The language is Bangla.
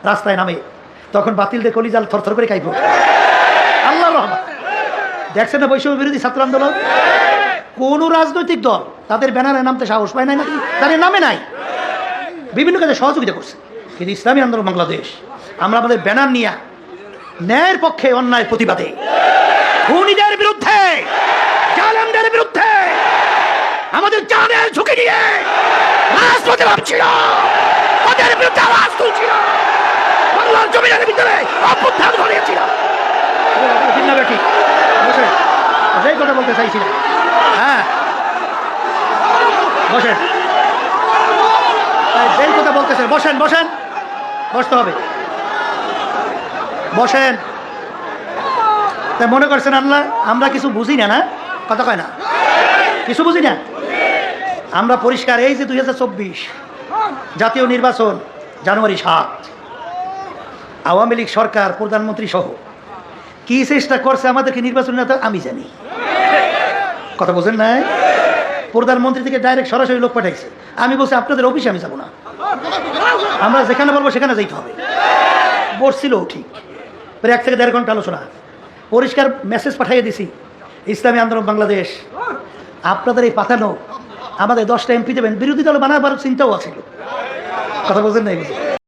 রাস্তায় নামে, তখন বাতিল দিয়ে কলিজাল থরথর করে কাইব। আল্লাহর রহমান। দেখছেন না বৈষম্য বিরোধী ছাত্র আন্দোলন? কোন রাজনৈতিক দল তাদের ব্যানারে নামতে সাহস পায় নাই নাকি? তাদের নামে নাই, বিভিন্ন কাজে সহযোগিতা করছে। কিন্তু ইসলামী আন্দোলন বাংলাদেশ আমরা আমাদের ব্যানার নিয়ে ন্যায়ের পক্ষে, অন্যায়ের প্রতিবাদে, খুনিদের বিরুদ্ধে, জালেমদের বিরুদ্ধে আমাদের জানের ঝুঁকি নিয়ে রাজপথে নামছিল, তাদের বিরুদ্ধে আওয়াজ তুলছিল, বাংলার জমিনের ভিতরে অভ্যুত্থান ঘটিয়েছিল। সেই কথা বলতে চাইছিলাম। হ্যাঁ, বসেন, যেই কথা বলতেছেন বসেন, বসেন, বসতে হবে, বসেন। তাই মনে করছেন আল্লাহ আমরা কিছু বুঝি না? না কথা কয় না, কিছু বুঝি না আমরা। পরিষ্কার এই যে 2024 জাতীয় নির্বাচন, জানুয়ারি 7, আওয়ামী লীগ সরকার প্রধানমন্ত্রী সহ কি চেষ্টা করছে আমাদেরকে নির্বাচন নেতা আমি জানি। কথা বলছেন না? প্রধানমন্ত্রী থেকে ডাইরেক্ট সরাসরি লোক পাঠাইছে। আমি বলছি আপনাদের অফিসে আমি যাবো না, আমরা যেখানে বলবো সেখানে যাইতে হবে। বসছিল ঠিক, প্রায় 1 থেকে 1.5 ঘন্টা আলোচনা, পরিষ্কার মেসেজ পাঠিয়ে দিছি ইসলামী আন্দোলন বাংলাদেশ আপনাদের এই পাঠানো আমাদের 10টা এমপি দেবেন, বিরোধী দল বানাবার চিন্তাও আছিল। কথা বলছেন না?